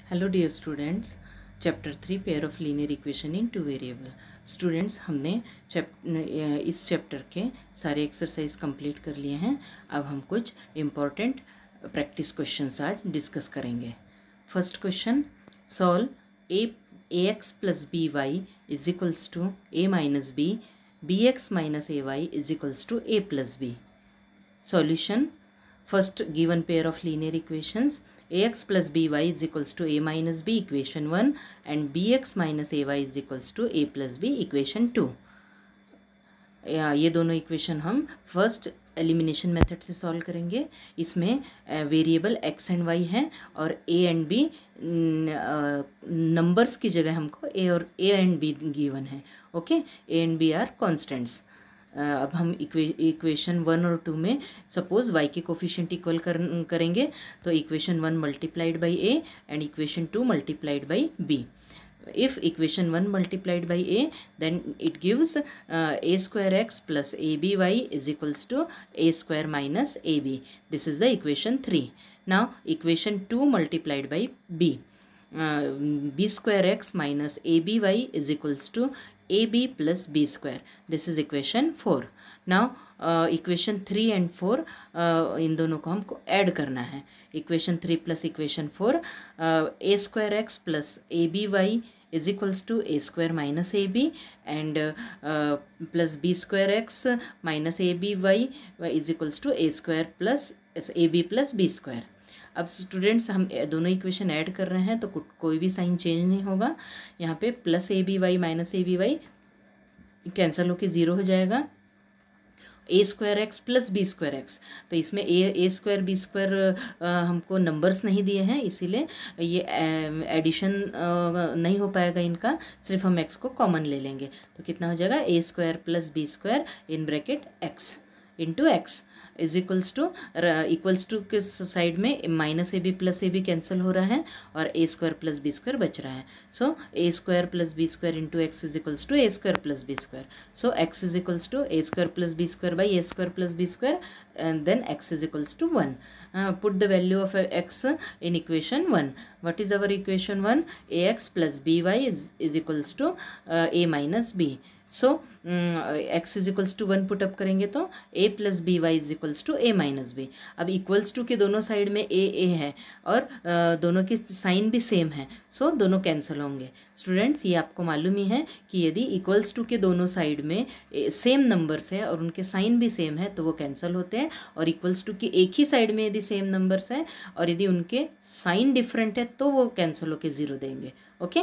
Hello dear students, chapter 3 pair of linear equation in two variable. Students, हमने इस chapter के सारे exercise complete कर लिए हैं। अब हम कुछ इम्पॉर्टेंट प्रैक्टिस क्वेश्चंस आज डिस्कस करेंगे। First question, solve A X plus B Y is equals to A minus B X minus A Y is equals to A plus B. Solution, first given pair of linear equations ax plus by is equals to a minus b equation 1 and bx minus ay is equals to a plus b equation 2। ये दोनों equation हम first elimination method से solve करेंगे। इसमें variable x and y है और a and b numbers की जगह हमको a एंड b गिवन है। Okay, a and b are constants. अब हम इक्वेशन 1 और 2 में सपोज y के कोफिशिएंट इक्वल करेंगे तो equation 1 multiplied by a and equation 2 multiplied by b। if equation 1 multiplied by a, then it gives a square x plus aby is equals to a square minus ab. This is the equation 3. Now equation 2 multiplied by b, b square x minus aby is equals to ab plus b square. This is equation 4. Now equation 3 and 4 इन दोनों को हमको add करना है। Equation 3 plus equation 4, a square x plus A B Y is equals to A square minus A b and plus B square x minus A B Y is equals to A square plus A B plus B square. अब students, हम दोनों equation add कर रहे हैं तो कोई भी sign change नहीं होगा। यहाँ पे plus A B Y minus A B Y cancel होके 0 हो जाएगा। A square x plus B square X, तो इसमें ए स्क्वायर बी स्क्वायर हमको नंबर्स नहीं दिए हैं, इसीलिए ये एडिशन नहीं हो पाएगा इनका। सिर्फ हम एक्स को कॉमन ले लेंगे तो कितना हो जाएगा, A square plus B square in bracket X into x is equals to के साइड में minus A B plus A B cancel हो रहा है और A square plus B square बच रहा है। So A square plus B square into x is equals to A square plus B square. So X is equals to A square plus B square by A square plus B square and then x is equals to 1। Put the value of x in equation 1। what is our equation 1? ax plus by is equals to a minus b. So x is equals to 1 put up करेंगे तो a plus B Y is equals to a minus b. अब equals to के दोनों side में a है और दोनों की साइन भी सेम है, सो दोनों कैंसिल होंगे। स्टूडेंट्स, ये आपको मालूम ही है कि यदि इक्वल्स टू के दोनों साइड में सेम नंबर्स है और उनके साइन भी सेम है तो वो कैंसिल होते हैं, और इक्वल्स टू की एक ही साइड में यदि सेम नंबर्स है और यदि उनके साइन डिफरेंट है तो वो कैंसिल होकर 0 देंगे। ओके,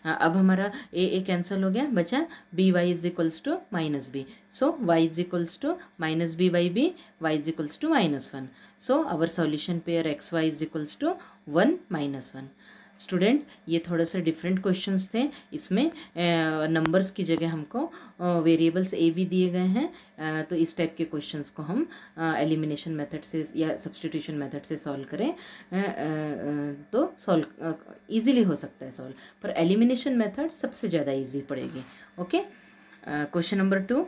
अब हमारा ए कैंसिल हो गया, बचा b Y is equals to minus b. So y is equals to minus b by b, Y is equals to -1। So our solution pair x y is equals to 1 -1। Students, ये थोड़ा सा different questions थे। इसमें numbers की जगह हमको variables ए भी दिए गए हैं, तो इस टाइप के क्वेश्चंस को हम एलिमिनेशन मेथड से या सब्स्टिट्यूशन मेथड से सॉल्व करें तो सॉल्व इजीली हो सकता है सॉल्व, पर एलिमिनेशन मेथड सबसे ज़्यादा इजी पड़ेगी। Okay, question number 2,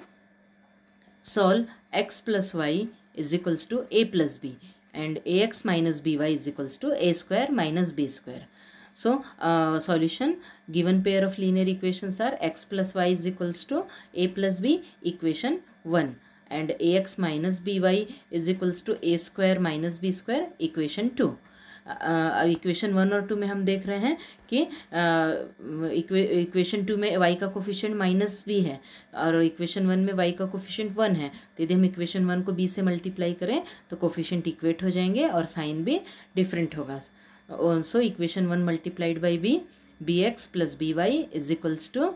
solve x plus y is equals to A plus b and a x minus b Y is equals to A square minus b square. So solution, given pair of linear equations are x plus y is equals to a plus b equation 1 and ax minus by is equals to a square minus b square equation 2। Equation 1 और 2 में हम देख रहे हैं कि equation 2 में y का coefficient minus b है और इक्वेशन 1 में y का कोफिशिएंट 1 है, तो यदि हम इक्वेशन 1 को b से मल्टीप्लाई करें तो कोफिशिएंट इक्वेट हो जाएंगे और साइन भी डिफरेंट होगा। So equation 1 multiplied by b, bx plus by is equals to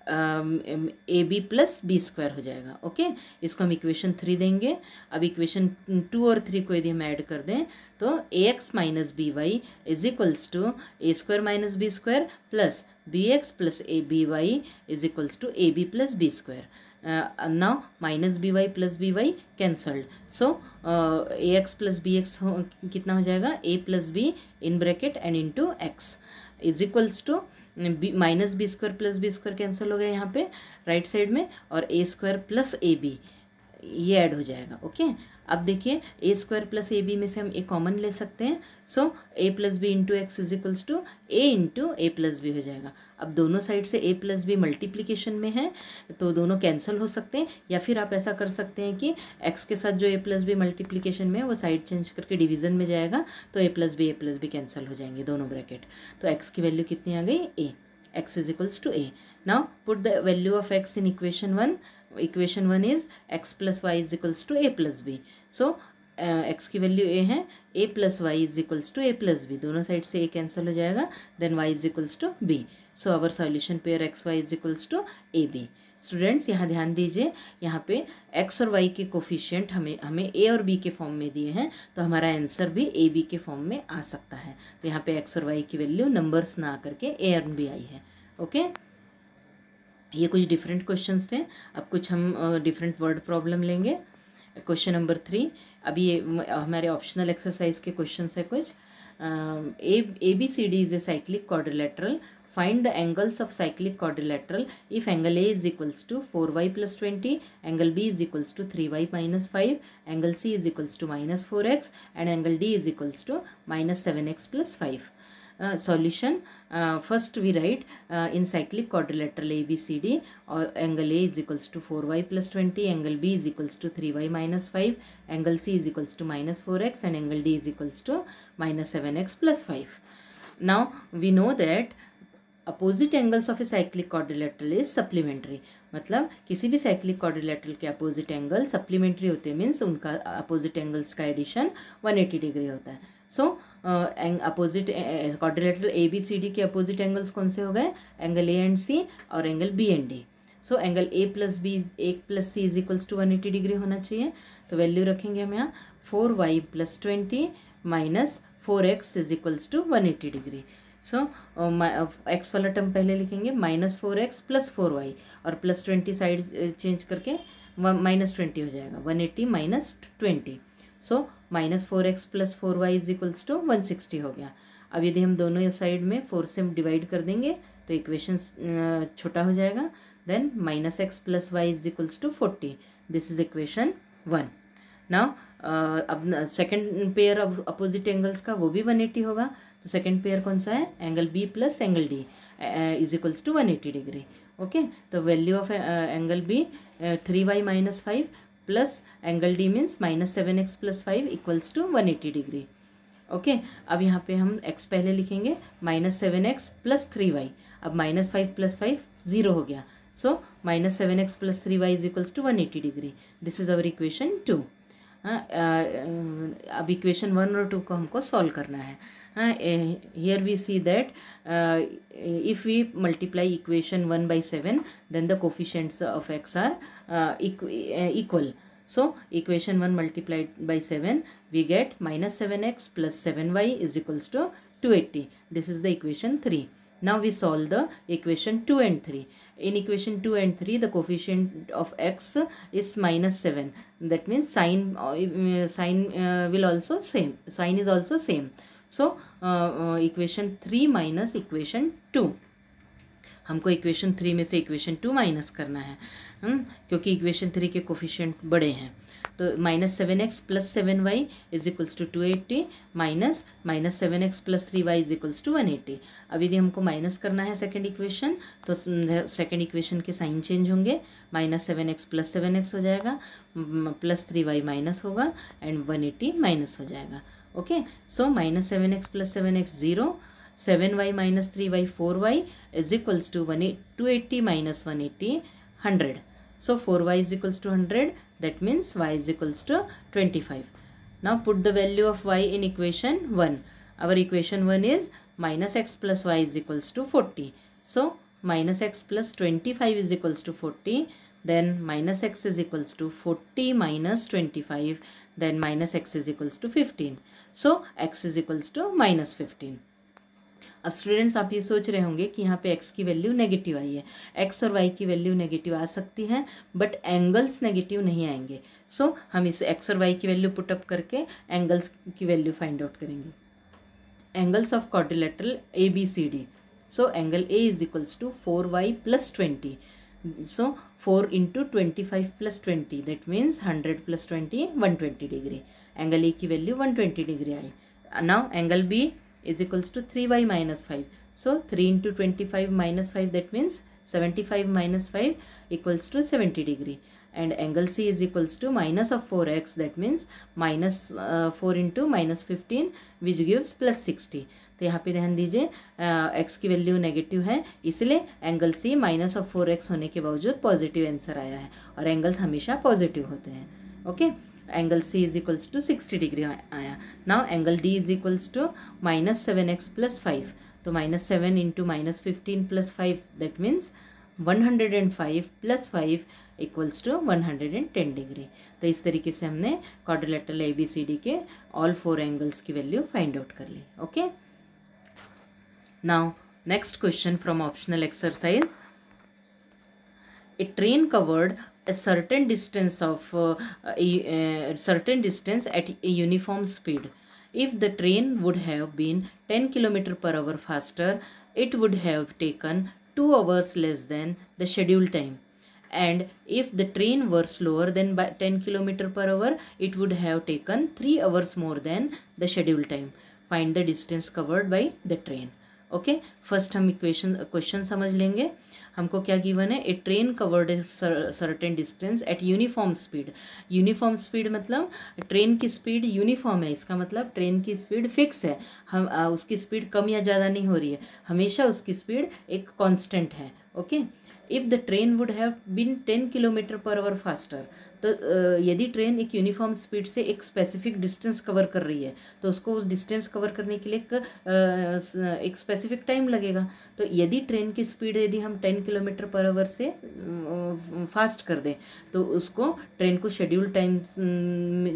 ab plus b square हो जाएगा। ओके, इसको हम इक्वेशन 3 देंगे। अब इक्वेशन 2 और 3 को यदि हम ऐड कर दें तो ax minus b Y is equals to A square minus b square plus b x plus A B Y is equals to a B plus B square. now minus by plus by cancelled, so ax plus bx कितना हो जाएगा, a plus b in bracket and into x is equals to minus b square plus B square cancel हो गया यहाँ पे right side में, और a square plus A b ये ऐड हो जाएगा। ओके, अब देखिए a square plus A b में से हम ए कॉमन ले सकते हैं, so a plus b into x is equals to a into a plus b हो जाएगा। अब दोनों साइड से ए प्लस बी मल्टीप्लिकेशन में है तो दोनों कैंसिल हो सकते हैं, या फिर आप ऐसा कर सकते हैं कि एक्स के साथ जो ए प्लस बी मल्टीप्लिकेशन में है वो साइड चेंज करके डिवीजन में जाएगा, तो ए प्लस बी कैंसिल हो जाएंगे दोनों ब्रैकेट। तो एक्स की वैल्यू कितनी आ गई, ए, x is equals to a. Now put the value of x in equation 1. Equation 1 is x plus y is equals to a plus b. So x की value a है, a plus y is equals to a plus b. दोनों side से a cancel हो जाएगा, then y is equals to b. So our solution pair x y is equals to a b. Students यहाँ ध्यान दीजिए, यहाँ पे x और y के कोफिशिएंट हमें a और b के फॉर्म में दिए हैं, तो हमारा आंसर भी a b के फॉर्म में आ सकता है। तो यहाँ पे x और y की वैल्यू नंबर्स ना करके a और b आई है। ओके, ये कुछ डिफरेंट क्वेश्चंस थे। अब कुछ हम डिफरेंट वर्ड प्रॉब्लम लेंगे। क्वेश्चन नंबर 3, अभी ये हमारे ऑप्शनल एक्सरसाइज के क्वेश्चन है कुछ। A B C D is a cyclic quadrilateral, find the angles of cyclic quadrilateral if angle A is equals to 4y plus 20, angle B is equals to 3y minus 5, angle C is equals to minus 4x, and angle D is equals to minus 7x plus 5. Solution, first we write in cyclic quadrilateral ABCD, or angle A is equals to 4y plus 20, angle B is equals to 3y minus 5, angle C is equals to minus 4x, and angle D is equals to minus 7x plus 5. Now we know that opposite angles of a cyclic quadrilateral is supplementary, मतलब किसी भी cyclic quadrilateral के opposite angle supplementary होते हैं, means उनका opposite angles का addition 180 degree होता है। So opposite quadrilateral A B C D के अपोजिट एंगल्स कौन से हो गए, एंगल ए एंड सी और angle B and D. So angle A plus C is equals to 180 degree होना चाहिए। तो वैल्यू रखेंगे हम यहाँ 4y plus 20 minus 4x is equals to 180 degree. So x वाला टर्म पहले लिखेंगे, माइनस 4x प्लस 4y, और प्लस 20 साइड चेंज करके माइनस 20 हो जाएगा, 180 minus 20। So minus 4x plus 4y is equals to 160 हो गया। अब यदि हम दोनों साइड में 4 से डिवाइड कर देंगे तो इक्वेशन छोटा हो जाएगा। Then minus x plus y is equals to 40, this is equation 1। Now अब second pair of opposite angles का वो भी 180 होगा, तो सेकेंड पेयर कौन सा है, angle B plus angle D is equals to 180 degree. Okay, तो value of angle B 3y minus 5 plus angle D means minus 7x plus 5 equals to 180 degree. Okay, अब यहाँ पे हम x पहले लिखेंगे, माइनस 7x प्लस 3y, अब minus 5 plus 5 0 हो गया, so minus 7x plus 3y is equals to 180 degree. This is our equation 2। अब इक्वेशन 1 और 2 को हमको सॉल्व करना है। Here we see that if we multiply equation 1 by 7, then the coefficients of x are equal. So equation 1 multiplied by 7, we get minus 7x plus 7y is equals to 280. This is the equation 3. Now we solve the equation 2 and 3. In equation 2 and 3, the coefficient of x is minus 7. That means sign will also same. Sign is also same. So equation 3 minus equation 2, हमको equation 3 में से equation 2 minus करना है, क्योंकि equation 3 के coefficient बड़े हैं। तो minus 7x plus 7y is equals to 280 minus 7x plus 3y is equals to 180। अब यदि हमको माइनस करना है सेकेंड इक्वेशन, तो सेकेंड इक्वेशन के साइन चेंज होंगे, माइनस 7x प्लस 7x हो जाएगा, प्लस 3y माइनस होगा एंड 180 माइनस हो जाएगा। Okay, so minus 7x plus 7x 0, 7y minus 3y 4y is equals to 280 minus 180 100. So 4y is equals to 100, that means y is equals to 25. Now put the value of y in equation 1. Our equation 1 is minus x plus y is equals to 40. So minus x plus 25 is equals to 40. Then minus x is equals to 40 minus 25. Then minus x is equals to 15. So x is equals to minus 15. अब students आप ये सोच रहे होंगे कि यहाँ पे x की वैल्यू नेगेटिव आई है, x और y की वैल्यू नेगेटिव आ सकती है बट एंगल्स नेगेटिव नहीं आएंगे। सो हम इस x और y की वैल्यू पुटअप करके एंगल्स की वैल्यू फाइंड आउट करेंगे। Angles of quadrilateral ABCD, so angle A is equals to 4y plus 20, so 4 into 25 plus 20, that means 100 plus 20 120 degree. Angle A की वैल्यू 120 डिग्री आई. Now angle B is equals to 3y minus 5. So 3 into 25 minus 5, that means 75 minus 5 equals to 70 degree. And angle C is equals to minus of 4x, that means minus 4 into minus 15 which gives plus 60. तो यहाँ पे ध्यान दीजिए x की value negative है, इसलिए angle C minus of 4x होने के बावजूद पॉजिटिव आंसर आया है, और एंगल्स हमेशा पॉजिटिव होते हैं. Okay, angle C is equals to 60 degree आया. Now angle D is equals to minus 7x plus 5. तो minus 7 into minus 15 plus 5, that means 105 plus 5 equals to 110 degree. तो इस तरीके से हमने क्वाड्रिलेटरल ABCD के ऑल 4 एंगल्स की वैल्यू फाइंड आउट कर ली. Okay, now next question from optional exercise. A train covered a certain distance at a uniform speed. If the train would have been 10 km per hour faster, it would have taken 2 hours less than the scheduled time. And if the train were slower than 10 km per hour, it would have taken 3 hours more than the scheduled time. Find the distance covered by the train. Okay, first हम question समझ लेंगे. हमको क्या given है? A train covered certain distance at uniform speed. Uniform speed मतलब train की speed uniform है, इसका मतलब ट्रेन की स्पीड फिक्स है. हम उसकी स्पीड कम या ज़्यादा नहीं हो रही है, हमेशा उसकी स्पीड एक कांस्टेंट है. Okay, if the train would have been 10 kilometre per hour faster, तो यदि ट्रेन एक यूनिफॉर्म स्पीड से एक स्पेसिफिक डिस्टेंस कवर कर रही है, तो उसको उस डिस्टेंस कवर करने के लिए एक स्पेसिफिक टाइम लगेगा. तो यदि ट्रेन की स्पीड यदि हम 10 किलोमीटर पर आवर से फास्ट कर दें, तो उसको ट्रेन को शेड्यूल टाइम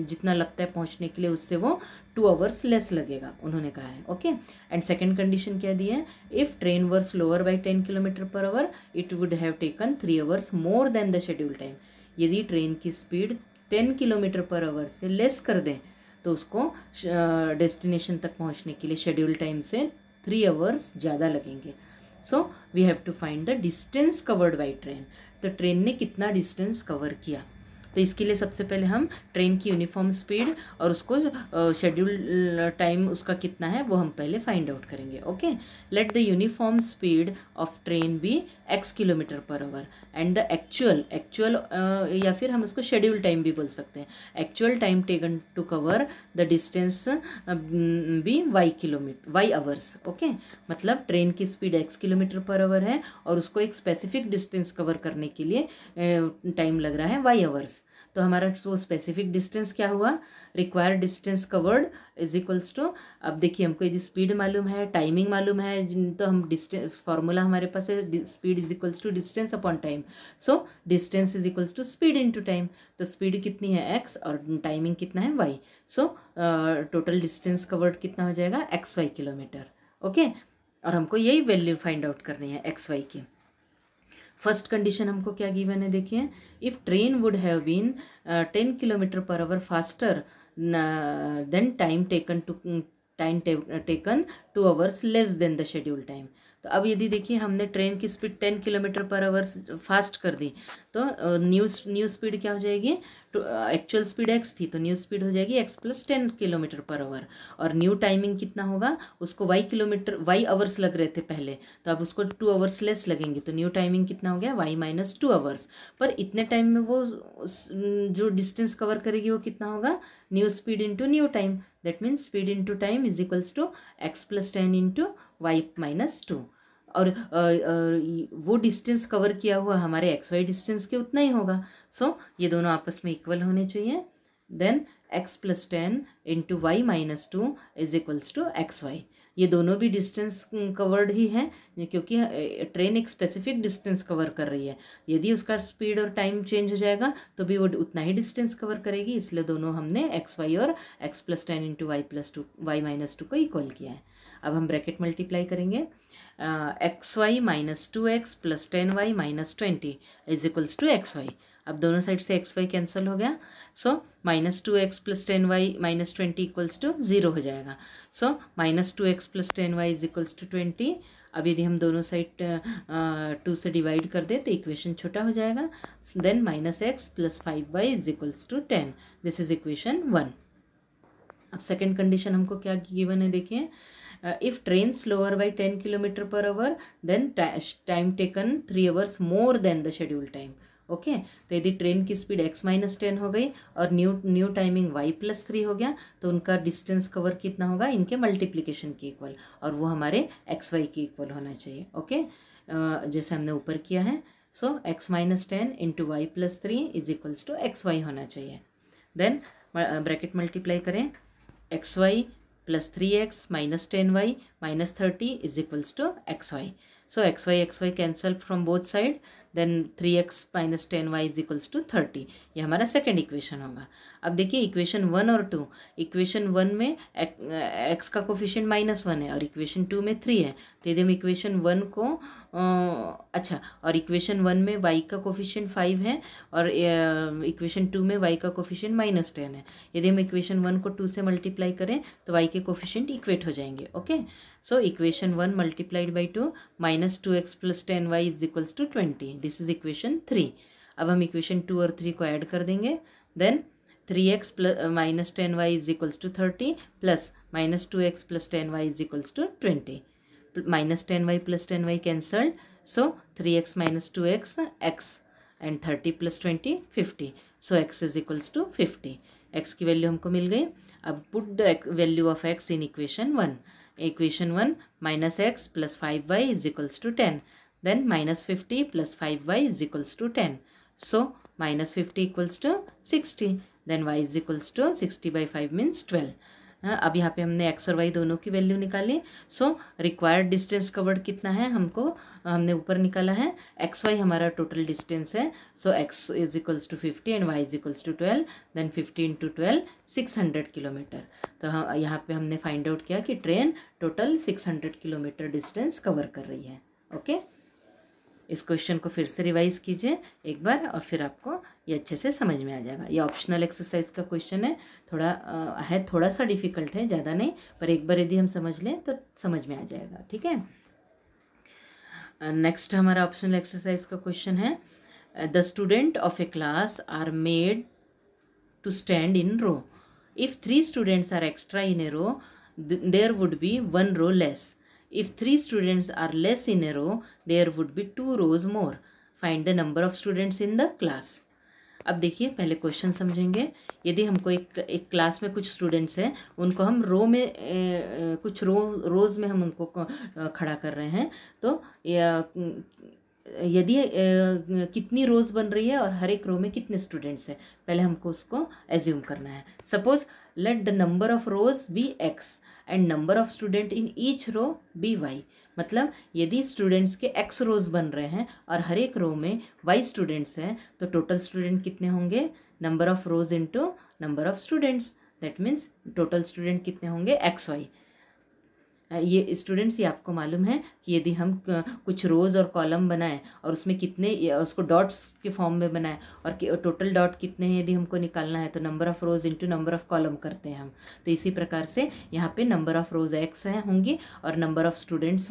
जितना लगता है पहुंचने के लिए, उससे वो 2 आवर्स लेस लगेगा, उन्होंने कहा है. ओके, एंड सेकेंड कंडीशन क्या दी है? If train were slower by 10 kilometre per our, it would have taken 3 hours more than the schedule time. यदि ट्रेन की स्पीड 10 किलोमीटर पर आवर से लेस कर दें, तो उसको डेस्टिनेशन तक पहुंचने के लिए शेड्यूल टाइम से 3 आवर्स ज़्यादा लगेंगे. So we have to find the distance covered by train. तो ट्रेन ने कितना डिस्टेंस कवर किया, तो इसके लिए सबसे पहले हम ट्रेन की यूनिफॉर्म स्पीड और उसको शेड्यूल टाइम उसका कितना है वो हम पहले फाइंड आउट करेंगे. Okay, let the uniform speed of train be x kilometre per hour and the actual या फिर हम उसको शेड्यूल टाइम भी बोल सकते हैं. Actual time taken to cover the distance be y hours. Okay, मतलब ट्रेन की speed x kilometre per hour है और उसको एक स्पेसिफिक डिस्टेंस कवर करने के लिए टाइम लग रहा है y आवर्स. तो हमारा वो स्पेसिफिक डिस्टेंस क्या हुआ? Required distance covered is equals to, अब देखिए हमको यदि स्पीड मालूम है, टाइमिंग मालूम है, तो हम डिस्टेंस फार्मूला हमारे पास है speed is equals to distance upon time. So distance is equals to speed into time. तो स्पीड कितनी है x और टाइमिंग कितना है y. So total distance covered कितना हो जाएगा? xy kilometre. ओके, और हमको यही वैल्यू फाइंड आउट करनी है xy की. फर्स्ट कंडीशन हमको क्या गिवन है? देखिए, if train would have been 10 kilometre per hour faster then time taken 2 hours less than the schedule time. तो अब यदि देखिए हमने ट्रेन की speed 10 kilometre per hour fast कर दी, तो न्यू स्पीड क्या हो जाएगी? तो एक्चुअल स्पीड x थी, तो न्यू स्पीड हो जाएगी x plus 10 kilometre per our. और न्यू टाइमिंग कितना होगा? उसको y आवर्स लग रहे थे पहले, तो अब उसको 2 आवर्स लेस लगेंगे, तो न्यू टाइमिंग कितना हो गया? y minus 2 hours. पर इतने टाइम में वो जो डिस्टेंस कवर करेगी वो कितना होगा? New speed into new time. That means speed into time is equals to x plus 10 into y minus 2. और वो डिस्टेंस कवर किया हुआ हमारे XY डिस्टेंस के उतना ही होगा. सो ये दोनों आपस में इक्वल होने चाहिए. Then x plus 10 into y minus 2 is equals to XY. ये दोनों भी डिस्टेंस कवर्ड ही हैं, क्योंकि ट्रेन एक स्पेसिफिक डिस्टेंस कवर कर रही है. यदि उसका स्पीड और टाइम चेंज हो जाएगा तो भी वो उतना ही डिस्टेंस कवर करेगी, इसलिए दोनों हमने XY और x plus 10 into y minus 2 को इक्वल किया है. अब हम ब्रैकेट मल्टीप्लाई करेंगे. xy minus 2x plus 10y minus 20 is equals to XY. अब दोनों साइड से XY कैंसिल हो गया. So minus 2x plus 10y minus 20 equals to 0 हो जाएगा. So minus 2x plus 10y is equals to 20. अब यदि हम दोनों साइड 2 से डिवाइड कर दें तो इक्वेशन छोटा हो जाएगा. Then -x + 5y = 10. This is equation 1. अब सेकेंड कंडीशन हमको क्या गिवन है देखिए. If train slower by 10 km/h then time taken 3 hours more than the schedule time. Okay, तो यदि ट्रेन की स्पीड x-10 हो गई और न्यू टाइमिंग y+3 हो गया तो उनका डिस्टेंस कवर कितना होगा, इनके मल्टीप्लिकेशन के इक्वल, और वो हमारे xy के इक्वल होना चाहिए. ओके, जैसे हमने ऊपर किया है. सो x-10 × y+3 = xy होना चाहिए. देन ब्रैकेट मल्टीप्लाई करें. xy + 3x - 10y - 30 = xy. So xy cancel from both side. Then 3x - 10y = 30. ये हमारा सेकेंड इक्वेशन होगा. अब देखिए इक्वेशन 1 और 2. इक्वेशन 1 में x का कोफिशिएंट -1 है और इक्वेशन 2 में 3 है. तो यदि हम इक्वेशन 1 को और इक्वेशन 1 में y का कोफिशिएंट 5 है और इक्वेशन 2 में y का कोफिशिएंट -10 है. यदि हम इक्वेशन 1 को 2 से मल्टीप्लाई करें तो y के कोफिशिएंट इक्वेट हो जाएंगे. Okay, so equation 1 × 2 -2x + 10y = 20. This is equation 3. अब हम इक्वेशन 2 और 3 को ऐड कर देंगे. Then 3x - 10y = 30 plus -2x + 10y = 20. -10y + 10y cancelled. So 3x - 2x x and 30 + 20 50. So x is equals to 50. x की value हमको मिल गई. अब put the value of x in equation 1. Equation 1 -x + 5y = 10. Then -50 + 5y = 10. So -50 = 60. Then y is equals to 60/5 means 12. अब यहाँ पे हमने x और y दोनों की वैल्यू निकाली. सो रिक्वायर्ड डिस्टेंस कवर्ड कितना है हमने ऊपर निकाला है. xy हमारा टोटल डिस्टेंस है. सो x is equals to 50 and y is equals to 12. Then 50 × 12 600 kilometre. तो हम यहाँ पे हमने फाइंड आउट किया कि train total 600 kilometre distance cover कर रही है. ओके, इस क्वेश्चन को फिर से रिवाइज कीजिए एक बार और फिर आपको ये अच्छे से समझ में आ जाएगा. ये ऑप्शनल एक्सरसाइज का क्वेश्चन है. थोड़ा सा डिफिकल्ट है, ज़्यादा नहीं, पर एक बार यदि हम समझ लें तो समझ में आ जाएगा. ठीक है. नेक्स्ट हमारा ऑप्शनल एक्सरसाइज का क्वेश्चन है. The student of a class are made to stand in row. If 3 students are extra in a row, there would be 1 row less. If 3 students are less in a row, there would be 2 rows more. Find the number of students in the class. अब देखिए पहले question समझेंगे. यदि हमको एक class में कुछ students हैं, उनको हम रो में कुछ रोज़ में हम उनको खड़ा कर रहे हैं, तो यदि कितनी रोज़ बन रही है और हर एक रो में कितने स्टूडेंट्स हैं, पहले हमको उसको एज्यूम करना है. Suppose let the number of rows be x and number of student in each row be y. मतलब यदि स्टूडेंट्स के x रोज बन रहे हैं और हर एक रो में y स्टूडेंट्स हैं, तो टोटल स्टूडेंट कितने होंगे, number of rose into number of students. That means total student कितने होंगे XY. ये स्टूडेंट्स, ये आपको मालूम है कि यदि हम कुछ रोज़ और कॉलम बनाएं और उसमें कितने, उसको डॉट्स के फॉर्म में बनाएं और टोटल डॉट कितने हैं यदि हमको निकालना है, तो number of rows into number of column करते हैं हम. तो इसी प्रकार से यहाँ पे नंबर ऑफ़ रोज़ x होंगी और नंबर ऑफ़ स्टूडेंट्स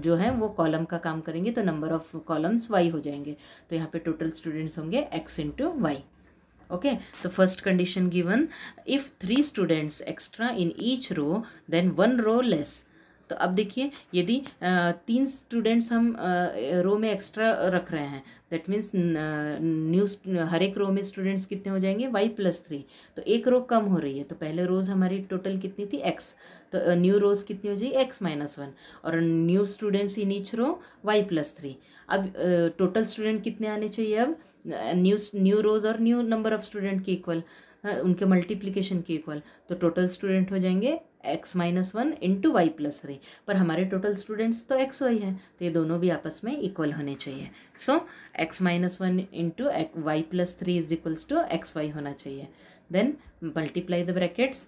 जो हैं वो कॉलम का काम करेंगे, तो नंबर ऑफ़ कॉलम्स y हो जाएंगे. तो यहाँ पे टोटल स्टूडेंट्स होंगे x इंटू y. ओके, तो first condition given, if 3 students extra in each row then 1 row less. तो अब देखिए यदि 3 स्टूडेंट्स हम रो में एक्स्ट्रा रख रहे हैं, दैट मीन्स हर एक रो में स्टूडेंट्स कितने हो जाएंगे y+3. तो एक रो कम हो रही है, तो पहले रोज़ हमारी टोटल कितनी थी x, तो न्यू रोज़ कितनी हो जाएगी x-1 और new students in each row y+3. अब टोटल स्टूडेंट कितने आने चाहिए, अब न्यू रोज़ और न्यू नंबर ऑफ स्टूडेंट के इक्वल, उनके मल्टीप्लिकेशन के इक्वल. तो टोटल स्टूडेंट हो जाएंगे x-1 इंटू y+3. पर हमारे टोटल स्टूडेंट्स तो xy हैं, तो ये दोनों भी आपस में इक्वल होने चाहिए. So x-1 into y+3 is equals to xy होना चाहिए. Then multiply the brackets.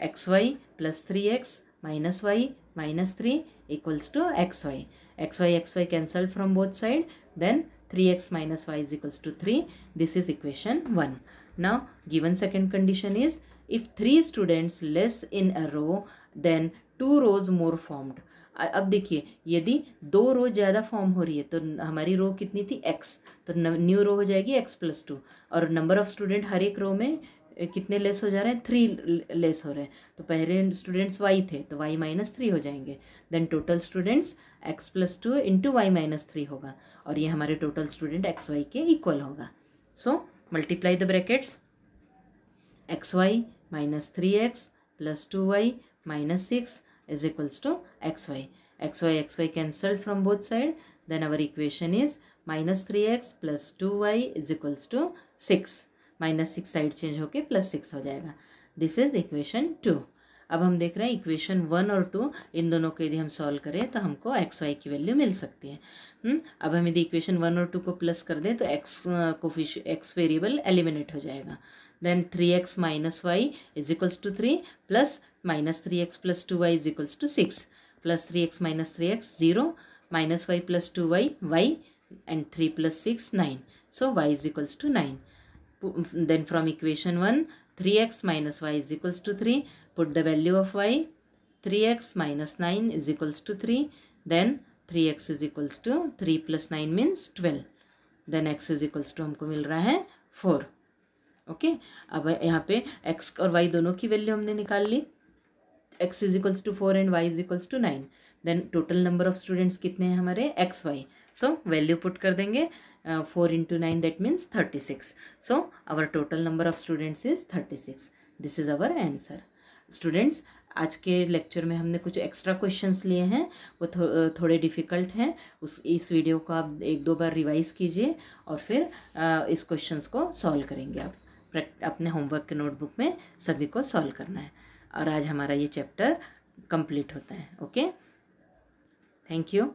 xy + 3x - y - 3 equals to xy. xy cancelled from both side. Then 3x - y is equals to 3. This is equation 1. Now given second condition is, if 3 students less in a row then 2 rows more formed. अब देखिए यदि 2 रो ज़्यादा form हो रही है तो हमारी रो कितनी थी x, तो न्यू रो हो जाएगी x+2, और नंबर ऑफ़ स्टूडेंट हर एक रो में कितने लेस हो जा रहे हैं, 3 लेस हो रहे हैं। तो पहले स्टूडेंट्स y थे तो y-3 हो जाएंगे, then total students x+2 into y-3 होगा, और ये हमारे टोटल स्टूडेंट xy के इक्वल होगा। So multiply the brackets, xy minus 3x plus 2y minus 6 is equals to xy. xy cancelled from both sides, then our equation is minus 3x plus 2y is equals to 6. Minus 6 side change होके plus 6 हो जाएगा। This is equation 2। अब हम देख रहे हैं equation 1 और 2, इन दोनों को यदि हम सॉल्व करें तो हमको एक्स वाई की वैल्यू मिल सकती है। अब हम यदि इक्वेशन 1 और 2 को प्लस कर दें तो एक्स वेरिएबल एलिमिनेट हो जाएगा। Then 3x minus y is equals to 3 plus minus 3x plus 2y is equals to 6 plus 3x minus 3x 0 minus y plus 2y y and 3 plus 6 9. So y is equals to 9. Then from equation 1 3x minus y is equals to 3. Put the value of y, 3x minus 9 is equals to 3. Then 3x is equals to 3 plus 9 means 12. Then x is equals to हमको मिल रहा है 4. Okay अब यहाँ पे x और y दोनों की value हमने निकाल ली। x is equals to 4 and y is equals to 9. Then total number of students कितने हैं हमारे xy. सो वैल्यू पुट कर देंगे 4 into 9 that means 36. So our total number of students is 36. This is our answer. Students आज के lecture में हमने कुछ एक्स्ट्रा क्वेश्चंस लिए हैं, वो थोड़े डिफ़िकल्ट हैं। इस वीडियो को आप 1-2 बार रिवाइज़ कीजिए और फिर इस क्वेश्चंस को सॉल्व करेंगे। आप अपने होमवर्क के नोटबुक में सभी को सॉल्व करना है, और आज हमारा ये चैप्टर कंप्लीट होता है। Okay, thank you.